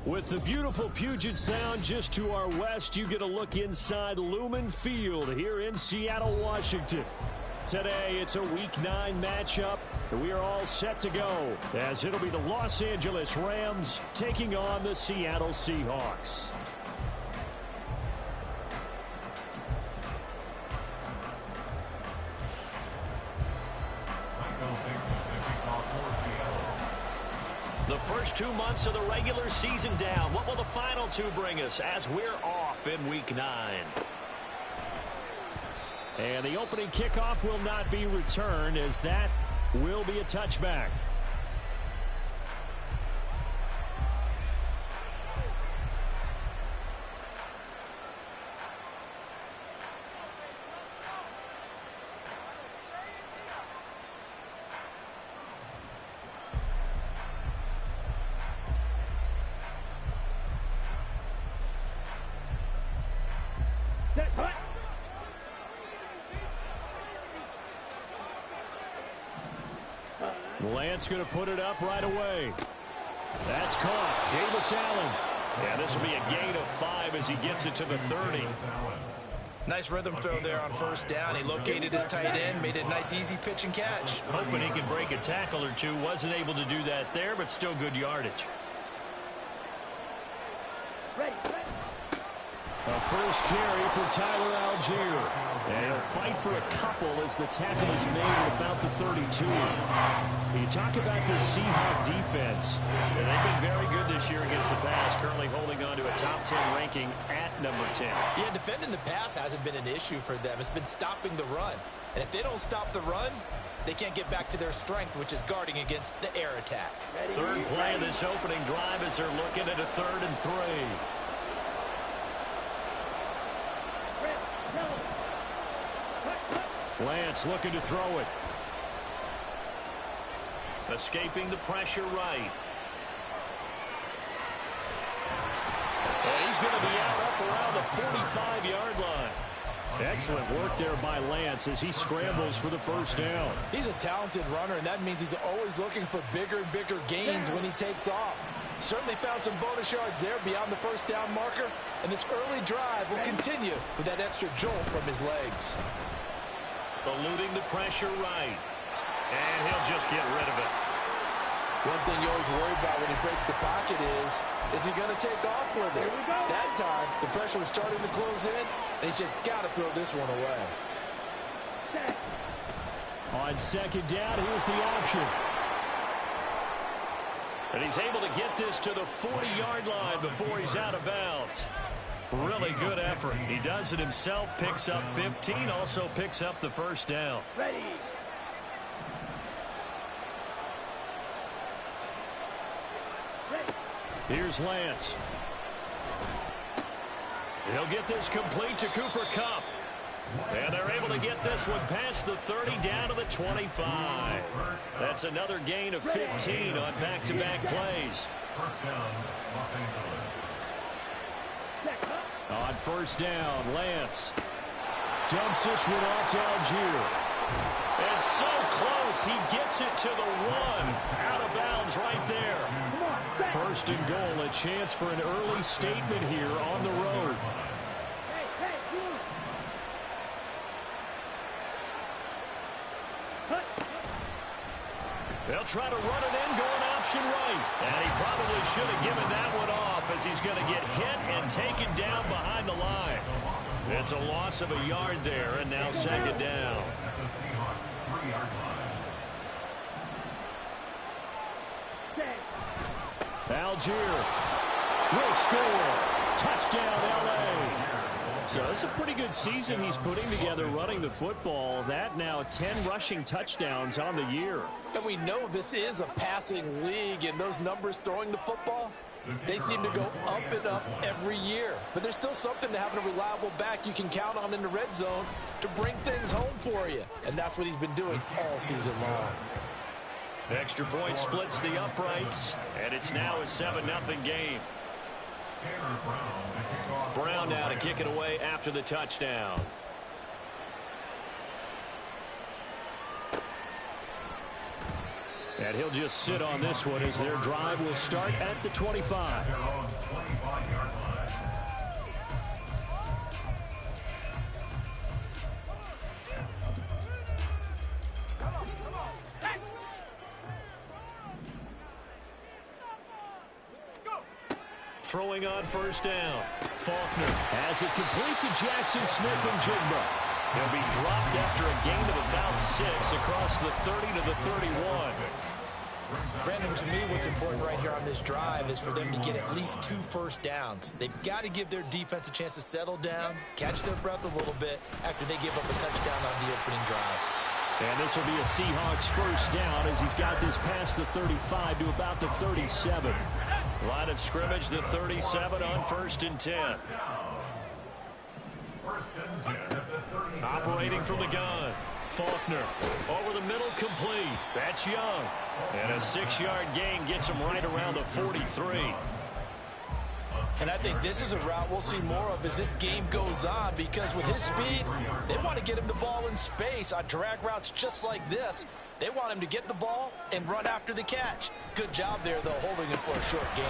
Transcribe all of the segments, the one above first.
With the beautiful Puget Sound just to our west, you get a look inside Lumen Field here in Seattle, Washington. Today, it's a Week 9 matchup, and we are all set to go, as it'll be the Los Angeles Rams taking on the Seattle Seahawks. The first 2 months of the regular season down. What will the final 2 bring us as we're off in Week 9? And the opening kickoff will not be returned, as that will be a touchback. Lance going to put it up right away. That's caught. Davis Allen. Yeah, this will be a gain of 5 as he gets it to the 30. Nice rhythm throw there on first down. He located his tight end, made it a nice easy pitch and catch. Hoping he could break a tackle or two. Wasn't able to do that there, but still good yardage. A first carry for Tyler Algier. And he'll fight for a couple as the tackle is made at about the 32. You talk about the Seahawk defense. And they've been very good this year against the pass, currently holding on to a top 10 ranking at number 10. Yeah, defending the pass hasn't been an issue for them. It's been stopping the run. And if they don't stop the run, they can't get back to their strength, which is guarding against the air attack. Third play of this opening drive as they're looking at a 3rd and 3. Lance looking to throw it. Escaping the pressure right. And he's going to be out up around the 45-yard line. Excellent work there by Lance as he scrambles for the first down. He's a talented runner, and that means he's always looking for bigger and bigger gains when he takes off. Certainly found some bonus yards there beyond the first down marker, and this early drive will continue with that extra jolt from his legs. Eluding the pressure right. And he'll just get rid of it. One thing you always worry about when he breaks the pocket is he going to take off with it? That time, the pressure was starting to close in, and he's just got to throw this one away. On second down, here's the option. And he's able to get this to the 40-yard line before he's out of bounds. Really good effort. He does it himself, picks up 15, also picks up the first down. Ready. Here's Lance. He'll get this complete to Cooper Kupp. And they're able to get this one past the 30 down to the 25. That's another gain of 15 on back-to-back plays. First down, Los Angeles. On first down, Lance dumps this one off to Algier. And so close, he gets it to the 1. Out of bounds right there. First and goal, a chance for an early statement here on the road. They'll try to run it in, going option right. And he probably should have given that one off as he's going to get hit and taken down behind the line. It's a loss of a yard there, and now second down. Algier will score. Touchdown, L.A. So it's a pretty good season he's putting together running the football. That now 10 rushing touchdowns on the year. And we know this is a passing league, and those numbers throwing the football, they seem to go up and up every year. But there's still something to having a reliable back you can count on in the red zone to bring things home for you. And that's what he's been doing all season long. Extra point splits the uprights, and it's now a 7-0 game. Brown now to kick it away after the touchdown. And he'll just sit on this one as their drive will start at the 25. Throwing on first down. Faulkner has it complete to Jackson Smith-Njigba. He'll be dropped after a gain of about 6 across the 30 to the 31. Brandon, to me, what's important right here on this drive is for them to get at least 2 first downs. They've got to give their defense a chance to settle down, catch their breath a little bit after they give up a touchdown on the opening drive. And this will be a Seahawks first down as he's got this past the 35 to about the 37. Line of scrimmage, the 37 on 1st and 10. Operating from the gun. Faulkner over the middle, complete. That's Young. And a 6-yard gain gets him right around the 43. And I think this is a route we'll see more of as this game goes on, because with his speed, they want to get him the ball in space on drag routes just like this. They want him to get the ball and run after the catch. Good job there, though, holding him for a short gain.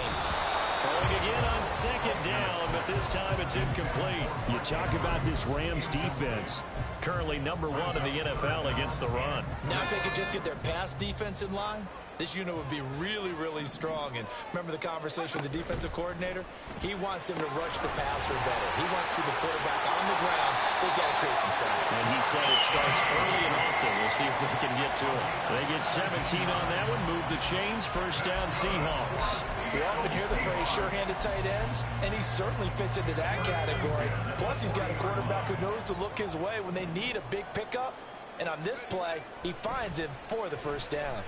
Throwing again on 2nd down, but this time it's incomplete. You talk about this Rams defense. Currently #1 in the NFL against the run. Now if they could just get their pass defense in line, this unit would be really, really strong. And remember the conversation with the defensive coordinator? He wants them to rush the passer better. He wants to see the quarterback on the ground. They've got to create some sacks. And he said it starts early and often. We'll see if they can get to it. They get 17 on that one. Move the chains. First down, Seahawks. We often hear the phrase sure-handed tight ends, and he certainly fits into that category. Plus, he's got a quarterback who knows to look his way when they need a big pickup. And on this play, he finds him for the first down.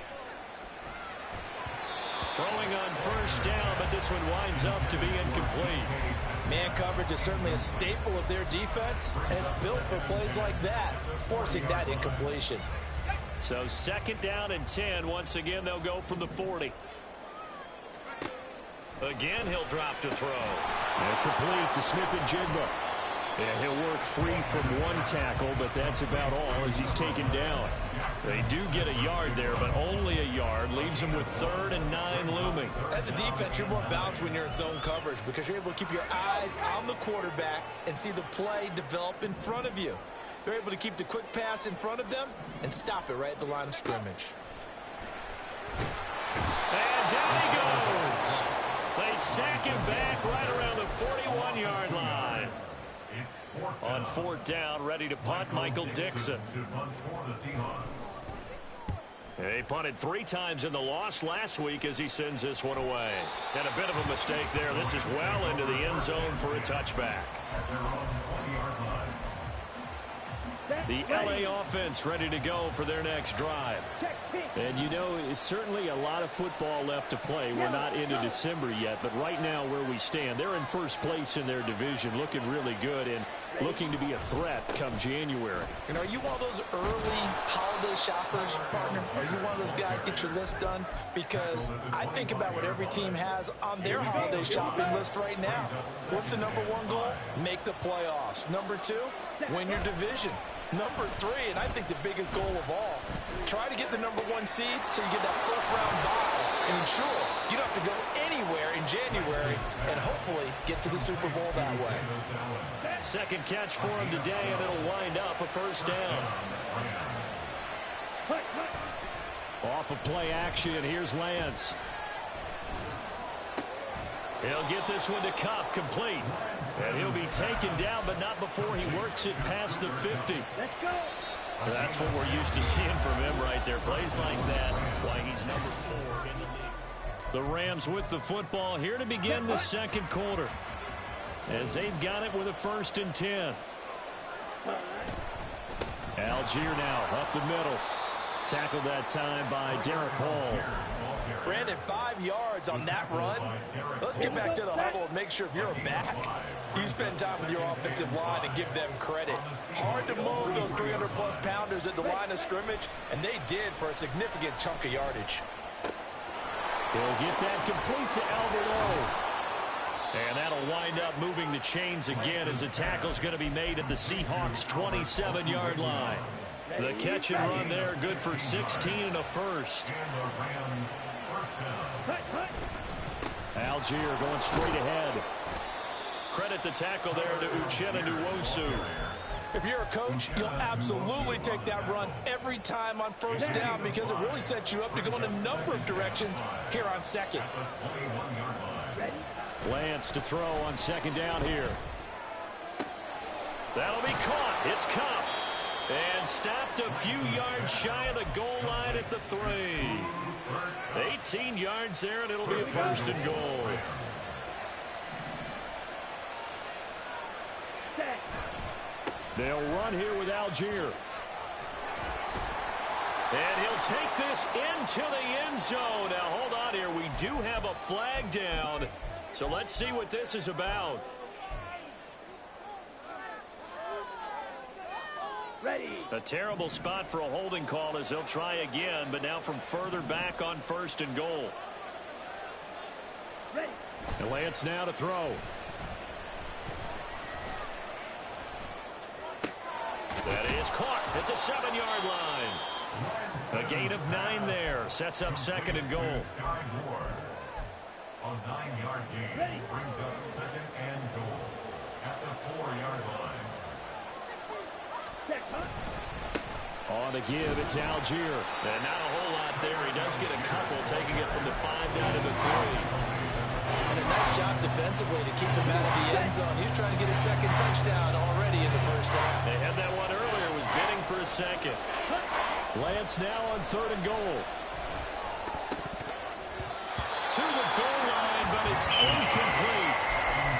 Throwing on first down, but this one winds up to be incomplete. Man coverage is certainly a staple of their defense, and it's built for plays like that, forcing that incompletion. So 2nd down and 10. Once again, they'll go from the 40. Again, he'll drop to throw. And complete to Smith-Njigba. And he'll work free from one tackle, but that's about all as he's taken down. They do get a yard there, but only a yard. Leaves him with 3rd and 9 looming. As a defense, you're more balanced when you're in zone coverage because you're able to keep your eyes on the quarterback and see the play develop in front of you. They're able to keep the quick pass in front of them and stop it right at the line of scrimmage. And down he goes. They sack him back right around the 41-yard line. On 4th down, ready to punt, Michael Dixon. They punted 3 times in the loss last week as he sends this one away. And a bit of a mistake there. This is well into the end zone for a touchback. The LA offense ready to go for their next drive. And you know, it's certainly a lot of football left to play. We're not into December yet, but right now where we stand, they're in first place in their division, looking really good and looking to be a threat come January. And are you one of those early holiday shoppers, partner? Are you one of those guys get your list done? Because I think about what every team has on their holiday shopping list right now. What's the #1 goal? Make the playoffs. #2, win your division. #3, and I think the biggest goal of all, try to get the #1 seed so you get that first-round bye and ensure you don't have to go anywhere in January and hopefully get to the Super Bowl that way. 2nd catch for him today, and it'll wind up a first down. Off of play action, and here's Lance. He'll get this one to Cup, complete. And he'll be taken down, but not before he works it past the 50. Let's go. That's what we're used to seeing from him right there. Plays like that, why he's #4 in the league. The Rams with the football here to begin the 2nd quarter, as they've got it with a 1st and 10. Algier now up the middle. Tackled that time by Derek Hall. Brandon, 5 yards on that run. Let's get back to the huddle and make sure if you're a back, you spend time with your offensive line and give them credit. Hard to move those 300-plus pounders at the line of scrimmage, and they did for a significant chunk of yardage. He'll get that complete to Albert O. And that'll wind up moving the chains again as the tackle's going to be made at the Seahawks' 27-yard line. The catch and run there, good for 16 and a first. Algier going straight ahead. Credit the tackle there to Uchenna Nwosu. If you're a coach, you'll absolutely take that run every time on first down because it really sets you up to go in a number of directions here on second. Lance to throw on second down here. That'll be caught. It's Cup. And stopped a few yards shy of the goal line at the 3. 18 yards there, and it'll be a first and goal. They'll run here with Algier. And he'll take this into the end zone. Now, hold on here. We do have a flag down. So let's see what this is about. Ready. A terrible spot for a holding call as they'll try again, but now from further back on first and goal. Ready. And Lance now to throw. That is caught at the 7-yard line. A gain of 9 there. Sets up second and goal. A 9-yard gain brings up second and goal at the 4-yard line. On the give, it's Algier. And not a whole lot there. He does get a couple, taking it from the 5 down to the 3. And a nice job defensively to keep him out of the end zone. He was trying to get his second touchdown already in the first half. They had that one earlier, was bidding for a second. Lance now on third and goal. To the goal line, but it's incomplete.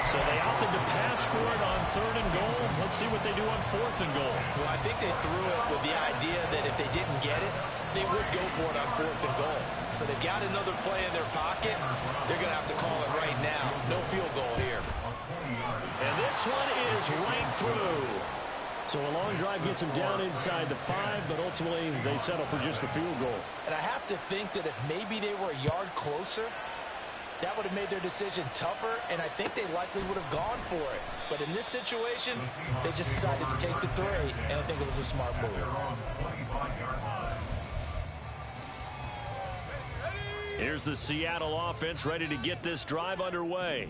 So they opted to pass for it on third and goal. Let's see what they do on fourth and goal. Well, I think they threw it with the idea that if they didn't get it, they would go for it on fourth and goal. So they've got another play in their pocket. They're going to have to call it right now. No field goal here. And this one is right through. So a long drive gets them down inside the 5, but ultimately they settle for just the field goal. And I have to think that if maybe they were a yard closer, that would have made their decision tougher, and I think they likely would have gone for it. But in this situation, they just decided to take the 3, and I think it was a smart move. Here's the Seattle offense ready to get this drive underway.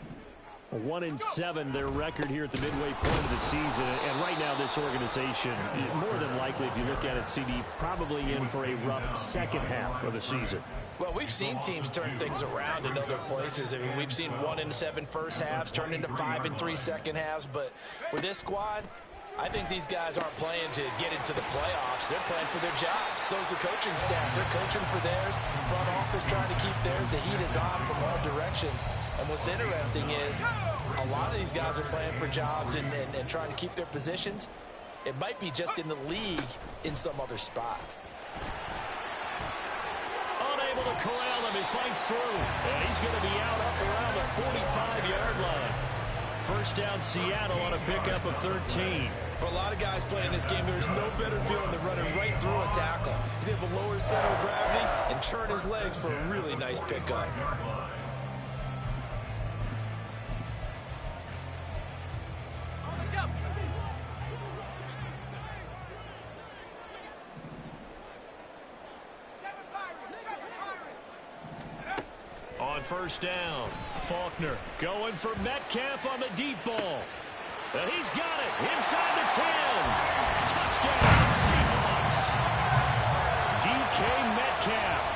1-7 their record here at the midway point of the season, and right now this organization, more than likely if you look at it, CD, probably in for a rough second half of the season. Well, we've seen teams turn things around in other places. I mean, we've seen 1-7 first halves turn into 5-3 second halves, but with this squad, I think these guys aren't playing to get into the playoffs. They're playing for their jobs. So's the coaching staff. They're coaching for theirs. Front office trying to keep theirs. The heat is on from all directions. And what's interesting is a lot of these guys are playing for jobs and trying to keep their positions. It might be just in the league in some other spot. Unable to corral him. He fights through. And he's going to be out up around the 45-yard line. First down Seattle on a pickup of 13. For a lot of guys playing this game, there's no better feeling than running right through a tackle. He's able to lower his center of gravity and churn his legs for a really nice pickup. On first down, Faulkner going for Metcalf on the deep ball. And he's got it inside the 10. Touchdown, Seahawks. DK Metcalf,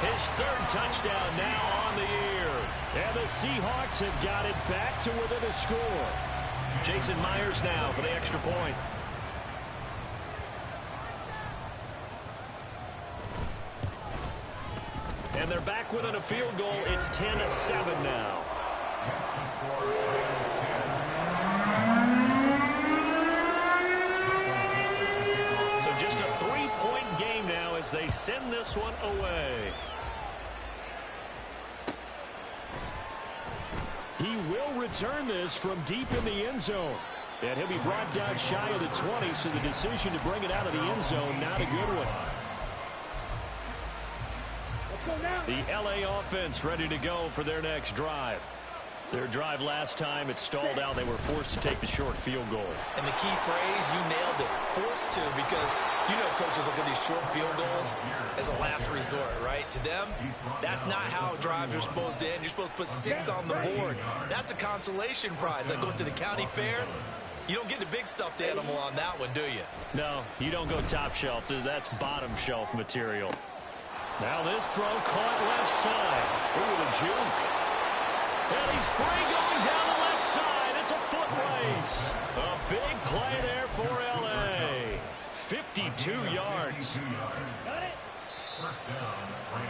his third touchdown now on the year. And the Seahawks have got it back to within a score. Jason Myers now for the extra point. And they're back within a field goal. It's 10-7 now. So just a 3-point game now as they send this one away. He will return this from deep in the end zone. And he'll be brought down shy of the 20, so the decision to bring it out of the end zone, not a good one. The LA offense ready to go for their next drive. Their drive last time, it stalled out. They were forced to take the short field goal. And the key phrase, you nailed it, forced to, because you know coaches look at these short field goals as a last resort, right? To them, that's not how drives are supposed to end. You're supposed to put 6 on the board. That's a consolation prize. Like going to the county fair, you don't get the big stuffed animal on that one, do you? No, you don't go top shelf. That's bottom shelf material. Now this throw caught left side. Ooh, the juke. And he's free going down the left side. It's a foot race. A big play there for L.A. 52 yards. Got it. First down, Rams.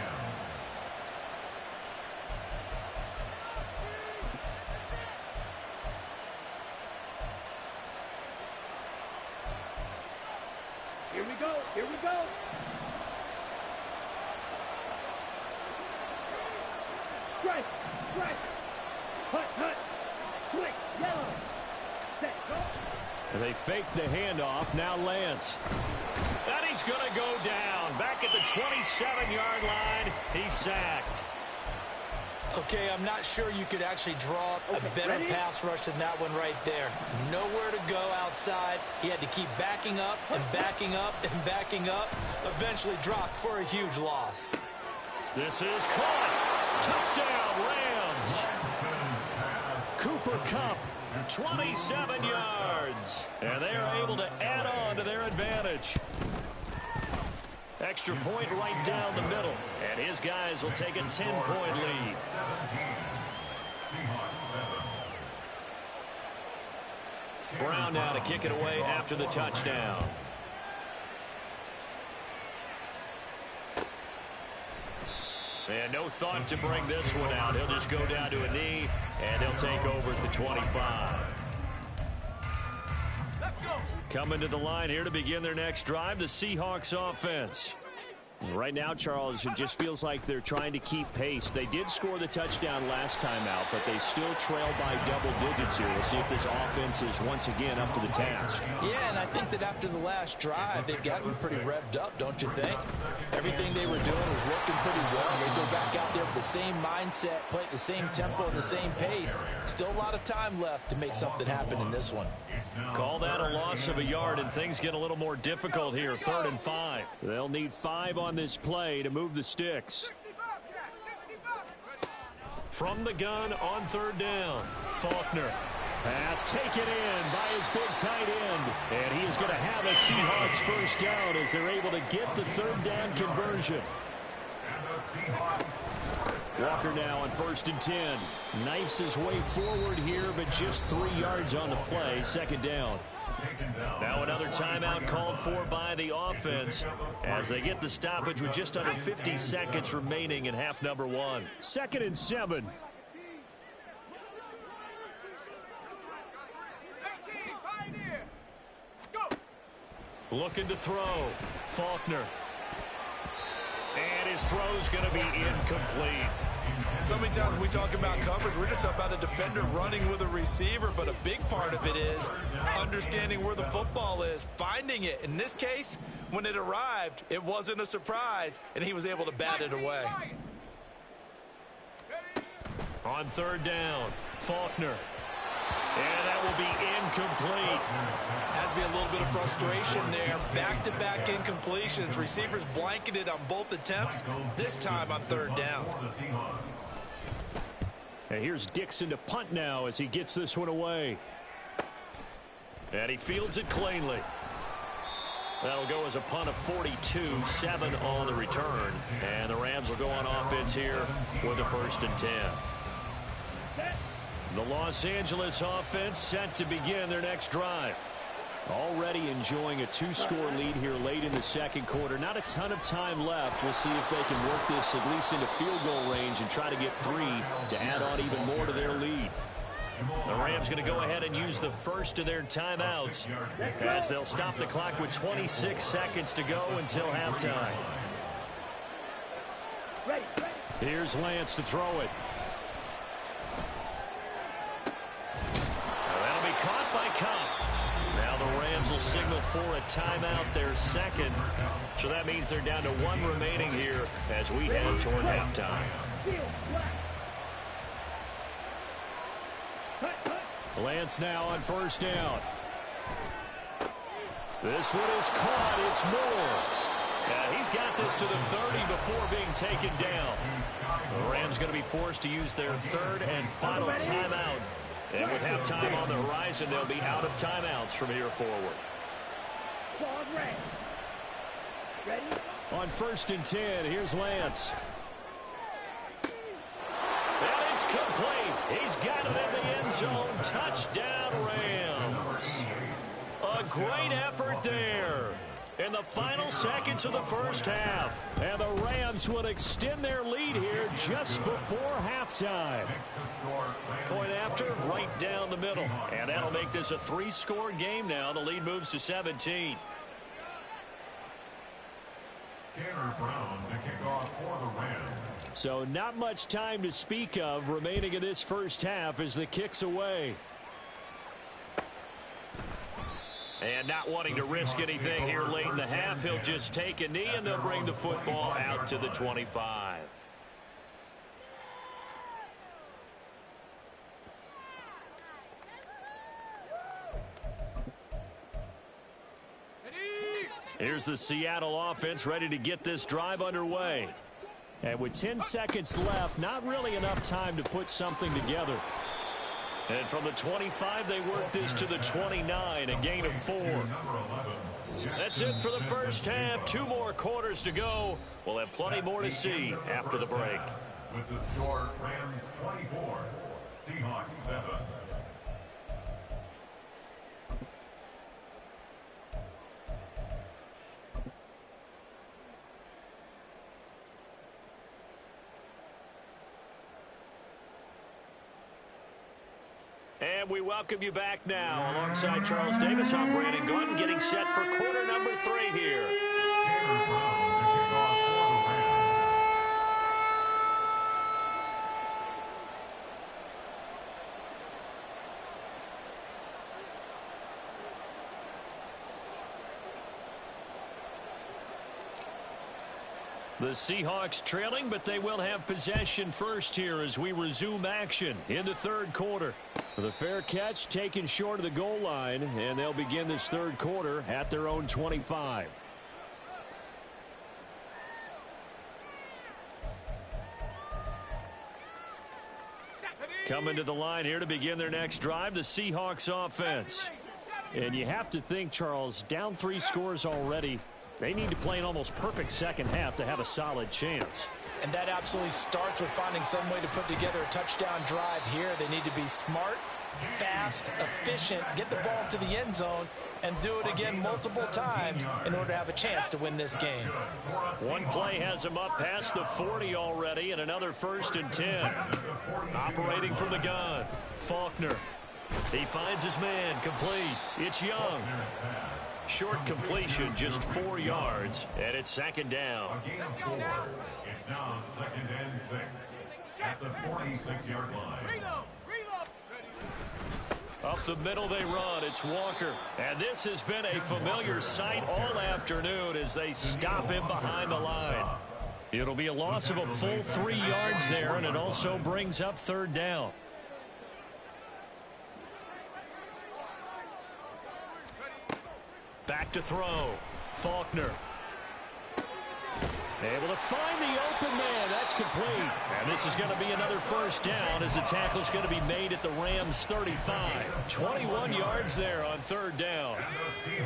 Here we go. Here we go. Strike. Strike. Hut, hut, quick, yellow, set, go. And they fake the handoff, now Lance. And he's going to go down. Back at the 27-yard line, he's sacked. Okay, I'm not sure you could actually draw up a better pass rush than that one right there. Nowhere to go outside. He had to keep backing up and backing up and backing up. Eventually dropped for a huge loss. This is caught. Touchdown, Rams. Cooper Kupp, 27 yards. And they are able to add on to their advantage. Extra point right down the middle. And his guys will take a 10-point lead. Brown now to kick it away after the touchdown. And no thought to bring this one out. He'll just go down to a knee, and they'll take over at the 25. Let's go. Coming to the line here to begin their next drive, the Seahawks offense. Right now, Charles, it just feels like they're trying to keep pace. They did score the touchdown last time out, but they still trail by double digits here. We'll see if this offense is once again up to the task. Yeah, and I think that after the last drive, they've gotten pretty revved up, don't you think? Everything they were doing was working pretty well. They go back out there with the same mindset, play at the same tempo and the same pace. Still a lot of time left to make something happen in this one. Call that a loss of a yard, and things get a little more difficult here. 3rd and 5. They'll need 5 on this play to move the sticks. From the gun on 3rd down, Faulkner. Pass taken in by his big tight end. And he is going to have a Seahawks first down as they're able to get the 3rd down conversion. Walker now on 1st and 10. Knifes his way forward here, but just 3 yards on the play. 2nd down. Now another timeout called for by the offense as they get the stoppage with just under 50 seconds remaining in half number 1. 2nd and 7. Looking to throw. Faulkner. And his throw's going to be incomplete. So many times when we talk about coverage, we're just about a defender running with a receiver, but a big part of it is understanding where the football is, finding it. In this case, when it arrived, it wasn't a surprise, and he was able to bat it away. On 3rd down, Faulkner. And that will be incomplete. Has to be a little bit of frustration there. Back-to-back incompletions. Receivers blanketed on both attempts, this time on 3rd down. And here's Dixon to punt now as he gets this one away. And he fields it cleanly. That'll go as a punt of 42, 7 on the return. And the Rams will go on offense here with a 1st and 10. The Los Angeles offense set to begin their next drive. Already enjoying a 2-score lead here late in the 2nd quarter. Not a ton of time left. We'll see if they can work this at least into field goal range and try to get 3 to add on even more to their lead. The Rams going to go ahead and use the first of their timeouts as they'll stop the clock with 26 seconds to go until halftime. Here's Lance to throw it. That'll be caught by Kupp. Now the Rams will signal for a timeout, their 2nd. So that means they're down to 1 remaining here as we head toward halftime. Lance now on first down. This one is caught. It's Moore. He's got this to the 30 before being taken down. The Rams going to be forced to use their third and final timeout. And with halftime on the horizon, they'll be out of timeouts from here forward. On first and 10, here's Lance. And it's complete. He's got it in the end zone. Touchdown, Rams. A great effort there in the final seconds of the first half. And the Rams would extend their lead here just before halftime. Point after, right down the middle. And that'll make this a 3-score game now. The lead moves to 17. Tanner Brown to kick off for the Rams. So not much time to speak of remaining in this first half as the kick's away. And not wanting to risk anything here late in the half, he'll just take a knee and they'll bring the football out to the 25. Here's the Seattle offense ready to get this drive underway. And with 10 seconds left, not really enough time to put something together. And from the 25, they work this to the 29, a gain of 4. That's it for the first half. 2 more quarters to go. We'll have plenty more to see after the break. With the score, Rams 24, Seahawks 7. And we welcome you back now. Alongside Charles Davis, I'm Brandon Gunn, getting set for quarter number 3 here. Tanner Brown to kick off for the Rams. The Seahawks trailing, but they will have possession first here as we resume action in the third quarter. The fair catch taken short of the goal line, and they'll begin this third quarter at their own 25. Coming to the line here to begin their next drive, the Seahawks offense. And you have to think, Charles, down 3 scores already. They need to play an almost perfect second half to have a solid chance. And that absolutely starts with finding some way to put together a touchdown drive here. They need to be smart, fast, efficient, get the ball to the end zone, and do it again multiple times in order to have a chance to win this game. One play has him up past the 40 already, and another first and 10. Operating from the gun, Faulkner. He finds his man, complete. It's Young. Short completion, just 4 yards, and it's second down. A gain of 4. It's now 2nd and 6 at the 46-yard line. Up the middle they run. It's Walker. And this has been a familiar sight all afternoon as they stop him behind the line. It'll be a loss of a full 3 yards there, and it also brings up third down. Back to throw. Faulkner. Able to find the open man. That's complete. And this is going to be another first down as the tackle is going to be made at the Rams 35. 21 yards there on third down.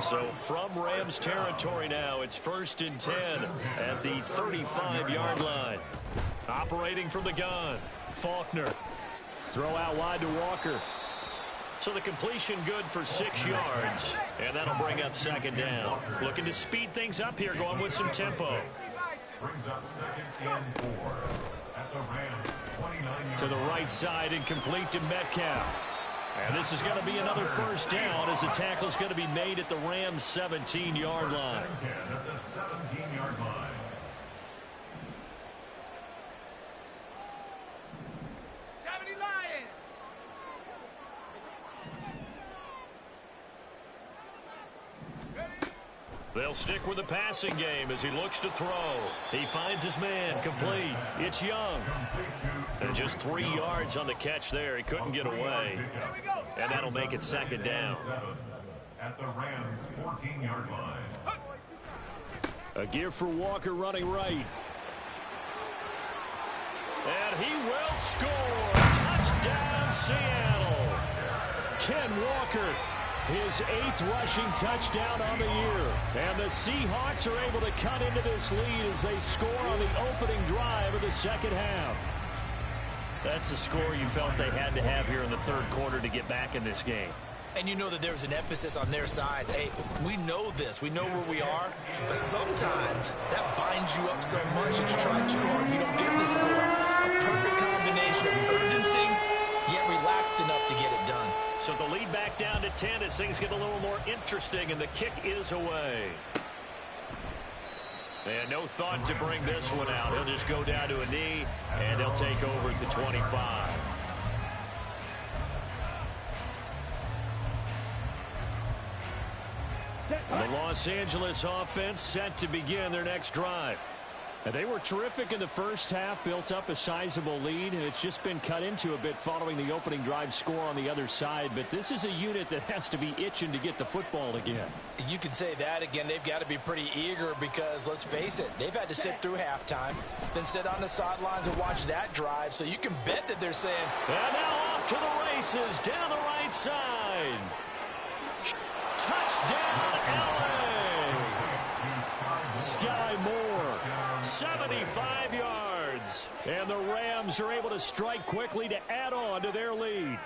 So from Rams territory now, it's first and 10 at the 35-yard line. Operating from the gun, Faulkner. Throw out wide to Walker. So the completion good for 6 yards, and that'll bring up second down. Looking to speed things up here, going with some tempo. Brings up 2nd and 4 at the Rams 29. To the right side and complete to Metcalf. And this is going to be another first down as the tackle is going to be made at the Rams 17-yard line. At the 17-yard line. They'll stick with the passing game as he looks to throw. He finds his man, complete. It's Young. And just 3 yards on the catch there. He couldn't get away. And that'll make it second down. At the Rams' 14-yard line. A give for Walker running right. And he will score. Touchdown, Seattle. Ken Walker, his 8th rushing touchdown on the year. And the Seahawks are able to cut into this lead as they score on the opening drive of the second half. That's a score you felt they had to have here in the third quarter to get back in this game. And you know that there's an emphasis on their side. Hey, we know this. We know where we are. But sometimes that binds you up so much that you try too hard. You don't get the score. A perfect combination of urgency, yet relaxed enough to get it done. So the lead back down to 10 as things get a little more interesting, and the kick is away. And no thought to bring this one out. He'll just go down to a knee, and they'll take over at the 25. The Los Angeles offense set to begin their next drive. And they were terrific in the first half, built up a sizable lead, and it's just been cut into a bit following the opening drive score on the other side. But this is a unit that has to be itching to get the football again. You can say that again. They've got to be pretty eager because, let's face it, they've had to sit through halftime, then sit on the sidelines and watch that drive. So you can bet that they're saying, and now off to the races down the right side. Touchdown, LA! Sky Moore, 75 yards. And the Rams are able to strike quickly to add on to their lead.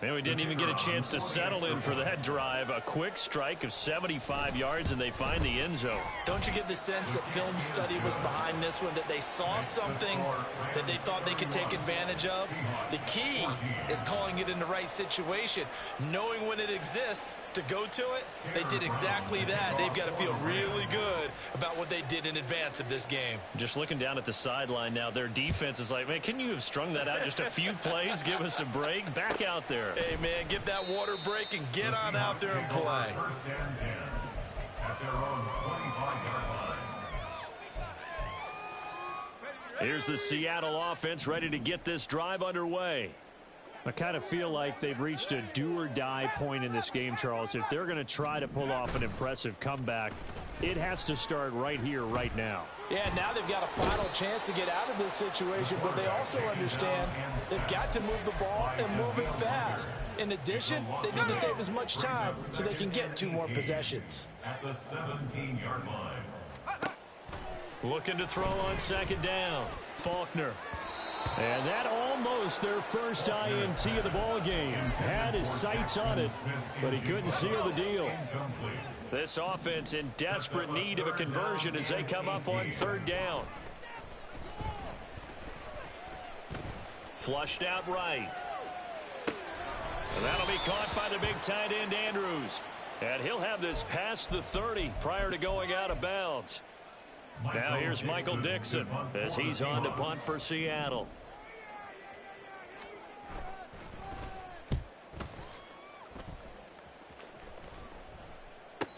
And we didn't even get a chance to settle in for that drive. A quick strike of 75 yards, and they find the end zone. Don't you get the sense that film study was behind this one, that they saw something that they thought they could take advantage of? The key is calling it in the right situation, knowing when it exists to go to it. They did exactly that. They've got to feel really good about what they did in advance of this game. Just looking down at the sideline now, their defense is like, man, can you have strung that out just a few plays? Give us a break. Back out there. Hey, man, give that water break and get on out there and play. First and 10 at their own 25-yard line. Here's the Seattle offense ready to get this drive underway. I kind of feel like they've reached a do-or-die point in this game, Charles. If they're going to try to pull off an impressive comeback, it has to start right here, right now. yeah, now they've got a final chance to get out of this situation, but they also understand they've got to move the ball and move it fast. In addition, they need to save as much time so they can get 2 more possessions. At the 17-yard line. Looking to throw on second down. Faulkner. And that almost their first INT of the ball game. Had his sights on it, but he couldn't seal the deal. This offense in desperate need of a conversion as they come up on third down. Flushed out right. And that'll be caught by the big tight end Andrews. And he'll have this past the 30 prior to going out of bounds. Now here's Michael Dixon as he's on to punt for Seattle.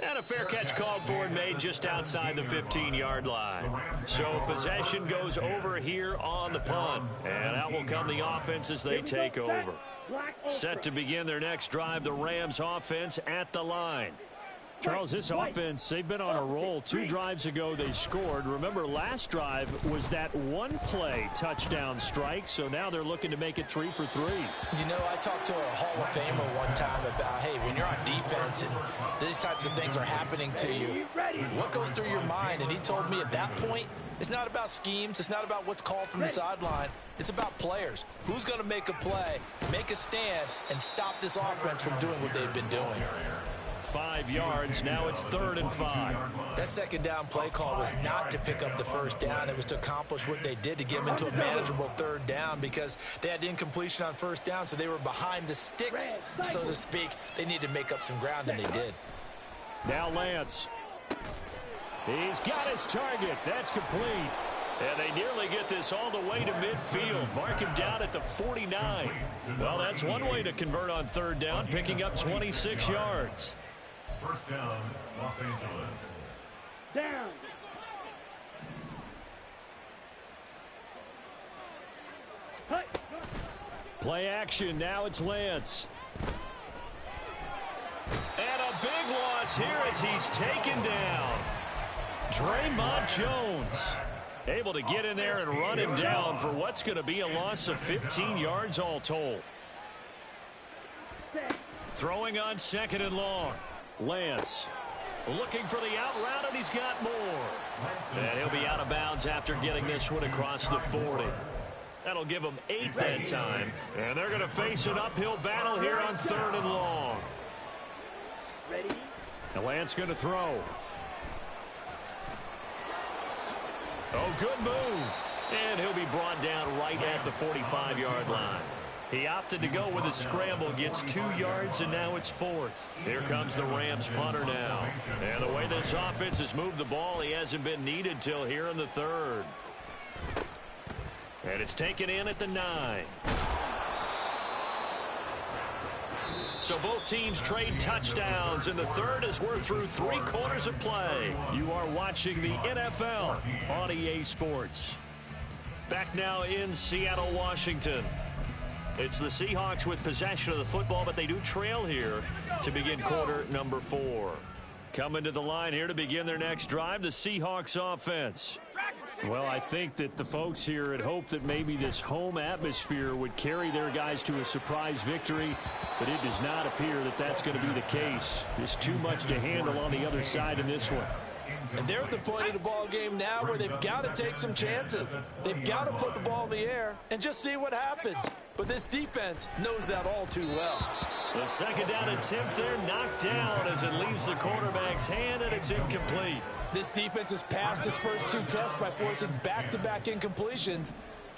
And a fair catch called for and made just outside the 15-yard line. So possession goes over here on the punt. And out will come the offense as they take over. Set to begin their next drive, the Rams offense at the line. Charles, this offense, they've been on a roll. 2 drives ago, they scored. Remember, last drive was that one-play touchdown strike, so now they're looking to make it 3 for 3. You know, I talked to a Hall of Famer one time about, hey, when you're on defense and these types of things are happening to you, what goes through your mind? And he told me at that point, it's not about schemes. It's not about what's called from the sideline. It's about players. Who's going to make a play, make a stand, and stop this offense from doing what they've been doing? 5 yards. Now it's 3rd and 5. That second down play call was not to pick up the first down. It was to accomplish what they did to get them into a manageable 3rd down because they had incompletion on first down, so they were behind the sticks, so to speak. They needed to make up some ground, and they did. Now Lance. He's got his target. That's complete. And they nearly get this all the way to midfield. Mark him down at the 49. Well, that's one way to convert on 3rd down, picking up 26 yards. First down, Los Angeles. Down. Hut. Play action. Now it's Lance. And a big loss here as he's taken down. Draymond Jones able to get in there and run him down for what's going to be a loss of 15 yards all told. Throwing on second and long. Lance looking for the out route, and he's got more. And he'll be out of bounds after getting this one across the 40. That'll give them 8 that time. And they're going to face an uphill battle here on third and long. Ready? And Lance going to throw. Oh, good move. And he'll be brought down right at the 45-yard line. He opted to go with a scramble, gets 2 yards, and now it's fourth. Here comes the Rams punter now. And the way this offense has moved the ball, he hasn't been needed till here in the third. And it's taken in at the 9. So both teams trade touchdowns in the third as we're through 3 quarters of play. You are watching the NFL on EA Sports. Back now in Seattle, Washington. It's the Seahawks with possession of the football, but they do trail here to begin quarter number 4. Coming to the line here to begin their next drive, the Seahawks offense. Well, I think that the folks here had hoped that maybe this home atmosphere would carry their guys to a surprise victory, but it does not appear that that's going to be the case. There's too much to handle on the other side in this one. And they're at the point of the ball game now where they've got to take some chances. They've got to put the ball in the air and just see what happens. But this defense knows that all too well. The second down attempt there knocked down as it leaves the quarterback's hand, and it's incomplete. This defense has passed its first 2 tests by forcing back-to-back incompletions.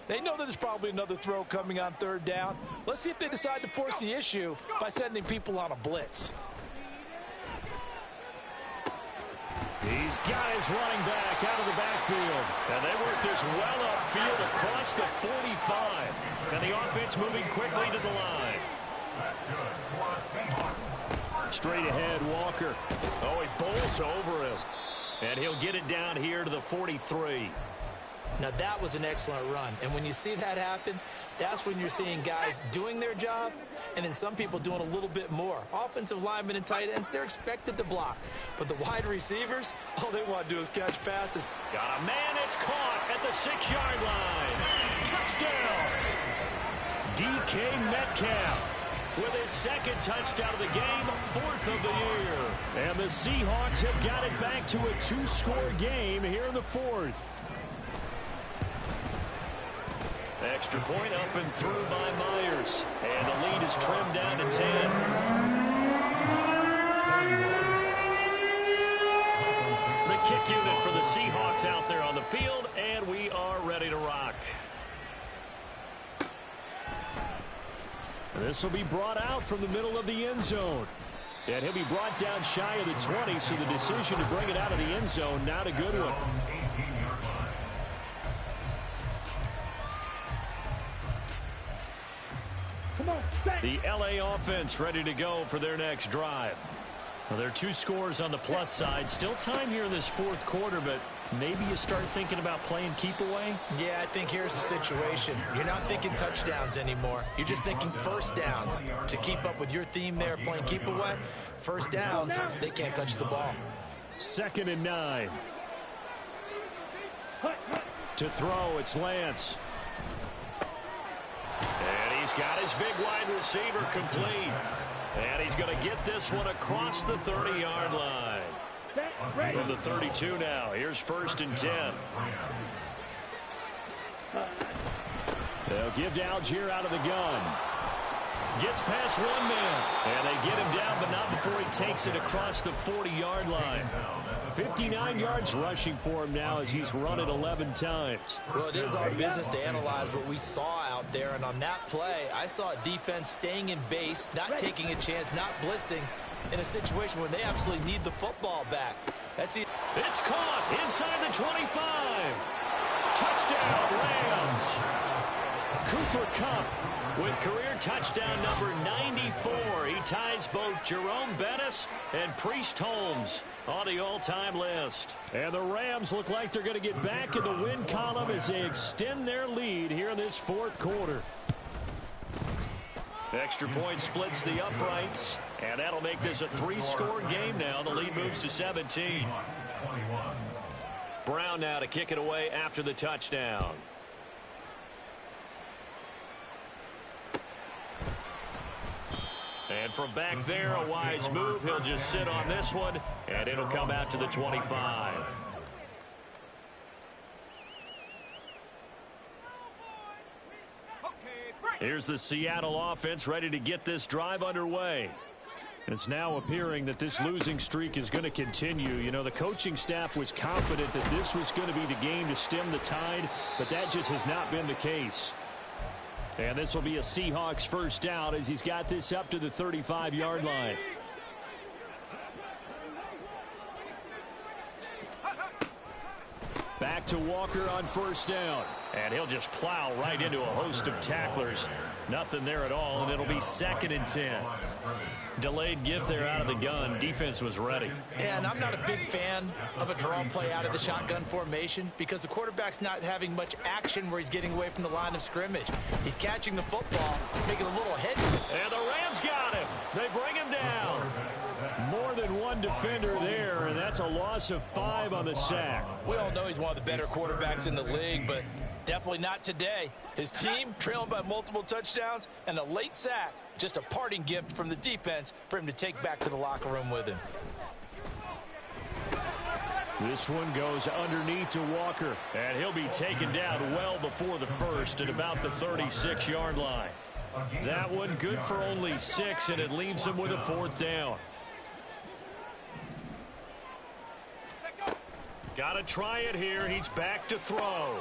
They know that there's probably another throw coming on third down. Let's see if they decide to force the issue by sending people on a blitz. He's got his running back out of the backfield. And they work this well upfield across the 45. And the offense moving quickly to the line. Straight ahead, Walker. Oh, he bowls over him. And he'll get it down here to the 43. Now, that was an excellent run. And when you see that happen, that's when you're seeing guys doing their job and then some people doing a little bit more. Offensive linemen and tight ends, they're expected to block. But the wide receivers, all they want to do is catch passes. Got a man, it's caught at the 6-yard line. Touchdown! DK Metcalf with his second touchdown of the game, 4th of the year. And the Seahawks have got it back to a 2-score game here in the 4th. Extra point up and through by Myers. And the lead is trimmed down to 10. The kick unit for the Seahawks out there on the field, and we are ready to rock. This will be brought out from the middle of the end zone. And he'll be brought down shy of the 20, so the decision to bring it out of the end zone, not a good one. The LA offense ready to go for their next drive. Well, there are 2 scores on the plus side. Still time here in this 4th quarter, but maybe you start thinking about playing keep away? Yeah, I think here's the situation. You're not thinking touchdowns anymore. You're just thinking first downs. To keep up with your theme there, playing keep away, first downs, they can't touch the ball. 2nd and 9. To throw, it's Lance. And he's got his big wide receiver complete. And he's going to get this one across the 30-yard line. From the 32 now. Here's 1st and 10. They'll give to Algier out of the gun. Gets past 1 man. And they get him down, but not before he takes it across the 40-yard line. 59 yards rushing for him now as he's run it 11 times. Well, it is our business to analyze what we saw out there. And on that play, I saw a defense staying in base, not taking a chance, not blitzing in a situation where they absolutely need the football back. That's it. It's caught inside the 25. Touchdown, Rams. Cooper Kupp With career touchdown number 94, he ties both Jerome Bettis and Priest Holmes on the all-time list. And the Rams look like they're going to get back in the win column as they extend their lead here in this fourth quarter. Extra point splits the uprights, and that'll make this a three-score game now. The lead moves to 17. Brown now to kick it away after the touchdown. And from back there, a wise move. He'll just sit on this one, and it'll come out to the 25. Here's the Seattle offense ready to get this drive underway. It's now appearing that this losing streak is going to continue. You know, the coaching staff was confident that this was going to be the game to stem the tide, but that just has not been the case. And this will be a Seahawks first down as he's got this up to the 35-yard line. Back to Walker on first down. And he'll just plow right into a host of tacklers. Nothing there at all, and it'll be 2nd and 10. Delayed give there out of the gun. Defense was ready. And I'm not a big fan of a draw play out of the shotgun formation because the quarterback's not having much action where he's getting away from the line of scrimmage. He's catching the football, making a little head. And the Rams got him. They bring him down. More than one defender there, and that's a loss of 5 on the sack. We all know he's one of the better quarterbacks in the league, but definitely not today. His team trailing by multiple touchdowns and a late sack. Just a parting gift from the defense for him to take back to the locker room with him. This one goes underneath to Walker, and he'll be taken down well before the first at about the 36-yard line. That one good for only 6, and it leaves him with a 4th down. Got to try it here. He's back to throw.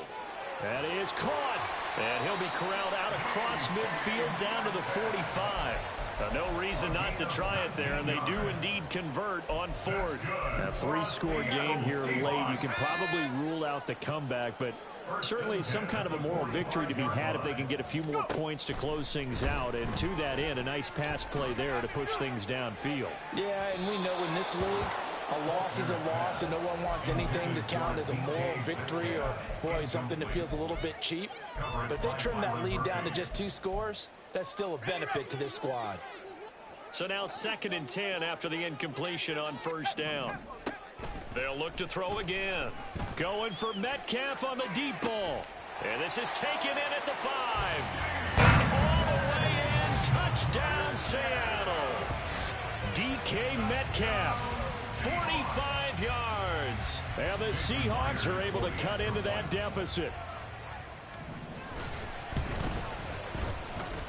That is caught. And he'll be corralled out across midfield down to the 45. No reason not to try it there, and they do indeed convert on 4th. A 3-score game here late. You can probably rule out the comeback, but certainly some kind of a moral victory to be had if they can get a few more points to close things out. And to that end, a nice pass play there to push things downfield. Yeah, and we know in this league, a loss is a loss, and no one wants anything to count as a moral victory or, boy, something that feels a little bit cheap. But if they trim that lead down to just 2 scores, that's still a benefit to this squad. So now 2nd and 10 after the incompletion on first down. They'll look to throw again. Going for Metcalf on the deep ball. And this is taken in at the 5. All the way in. Touchdown, Seattle. DK Metcalf. 45 yards. And the Seahawks are able to cut into that deficit.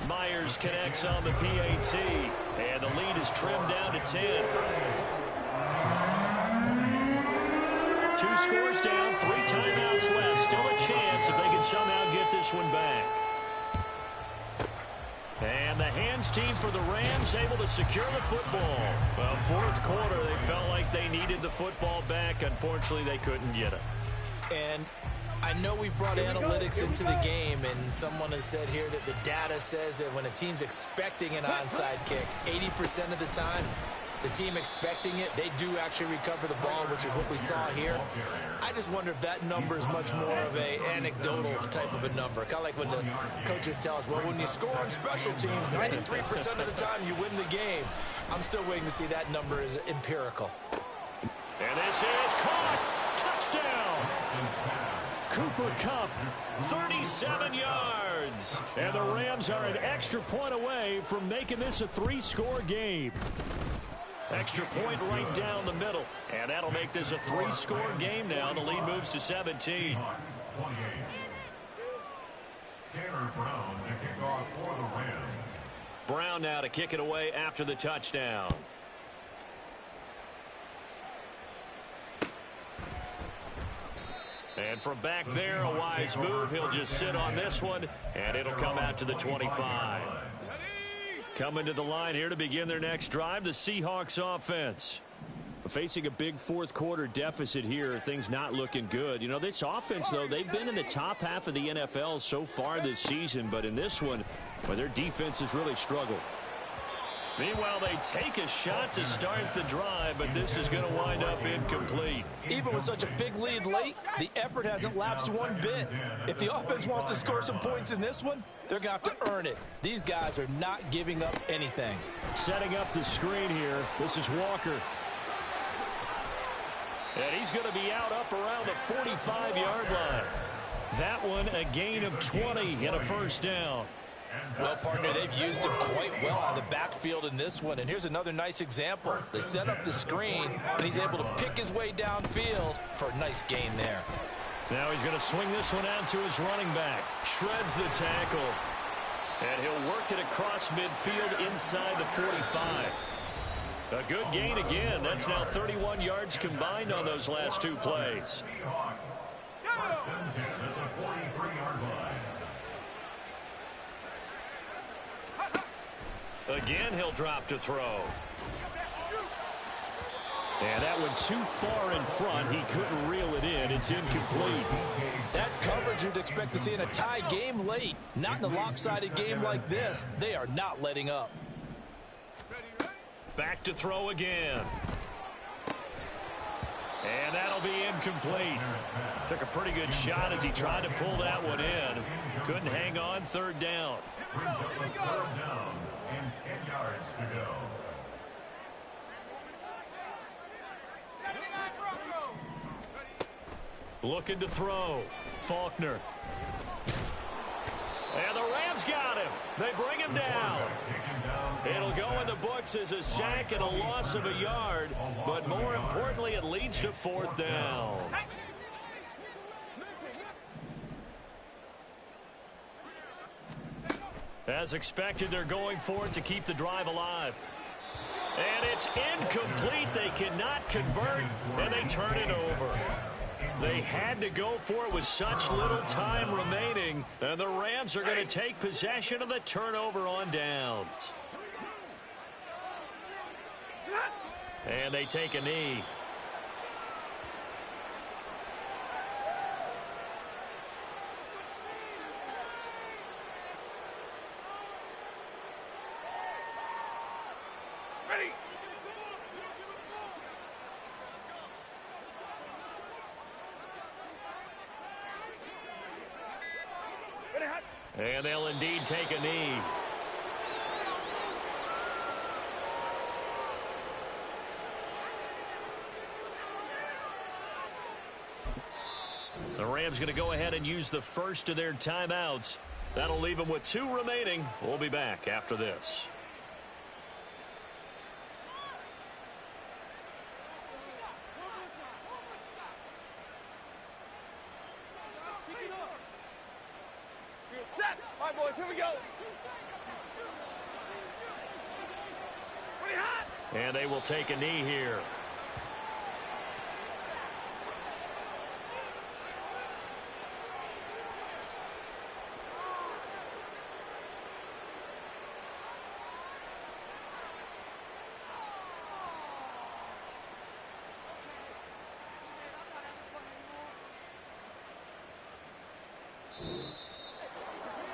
Myers connects on the PAT. And the lead is trimmed down to 10. 2 scores down, 3 timeouts left. Still a chance if they can somehow get this one back. And the hands team for the Rams able to secure the football. Well, 4th quarter, they felt like they needed the football back. Unfortunately, they couldn't get it. And I know we brought analytics into the game, and someone has said here that the data says that when a team's expecting an onside kick, 80% of the time, the team expecting it, they do actually recover the ball, which is what we saw here. I just wonder if that number is much more of a anecdotal type of a number. Kind of like when the coaches tell us, well, when you score on special teams, 93% of the time you win the game. I'm still waiting to see that number is empirical. And this is caught. Touchdown. Cooper Kupp, 37 yards. And the Rams are an extra point away from making this a 3-score game. Extra point right down the middle. And that'll make this a 3-score game now. The lead moves to 17. Taylor Brown to kick off for the Rams. Brown now to kick it away after the touchdown. And from back there, a wise move. He'll just sit on this one, and it'll come out to the 25. Coming to the line here to begin their next drive, the Seahawks offense. Facing a big fourth quarter deficit here, things not looking good. You know, this offense, though, they've been in the top half of the NFL so far this season, but in this one, well, their defense has really struggled. Meanwhile, they take a shot to start the drive, but this is going to wind up incomplete. Even with such a big lead late, the effort hasn't lapsed one bit. If the offense wants to score some points in this one, they're going to have to earn it. These guys are not giving up anything. Setting up the screen here, this is Walker. And he's going to be out up around the 45-yard line. That one, a gain of 20 and a first down. Well, partner, they've used him quite well on the backfield in this one. And here's another nice example. They set up the screen, and he's able to pick his way downfield for a nice gain there. Now he's going to swing this one out to his running back. Shreds the tackle. And he'll work it across midfield inside the 45. A good gain again. That's now 31 yards combined on those last two plays. Again, he'll drop to throw. And that one too far in front. He couldn't reel it in. It's incomplete. That's coverage you'd expect to see in a tie game late. Not in a lopsided game like this. They are not letting up. Back to throw again. And that'll be incomplete. Took a pretty good shot as he tried to pull that one in. Couldn't hang on. Third down. Brings up a third down and 10 yards to go. Looking to throw. Faulkner. And the Rams got him. They bring him down. It'll go in the books as a sack and a loss of a yard, but more importantly, it leads to fourth down. As expected, they're going for it to keep the drive alive. And it's incomplete. They cannot convert, and they turn it over. They had to go for it with such little time remaining, and the Rams are going to take possession of the turnover on downs. And they take a knee. Ready. And they'll indeed take a knee. The Rams going to go ahead and use the first of their timeouts. That'll leave them with 2 remaining. We'll be back after this. All right, boys, here we go. Pretty hot. And they will take a knee here.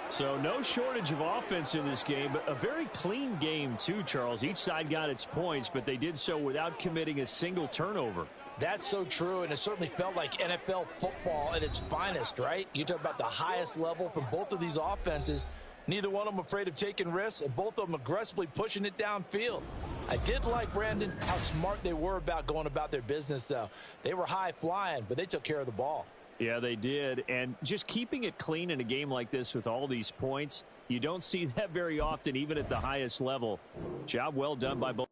So no shortage of offense in this game, but a very clean game too, Charles. Each side got its points, but they did so without committing a single turnover. That's so true, and it certainly felt like NFL football at its finest, right? You talk about the highest level from both of these offenses. Neither one of them afraid of taking risks, and both of them aggressively pushing it downfield. I did like, Brandon, how smart they were about going about their business, though. They were high flying, but they took care of the ball. Yeah, they did. And just keeping it clean in a game like this with all these points, you don't see that very often, even at the highest level. Job well done by both.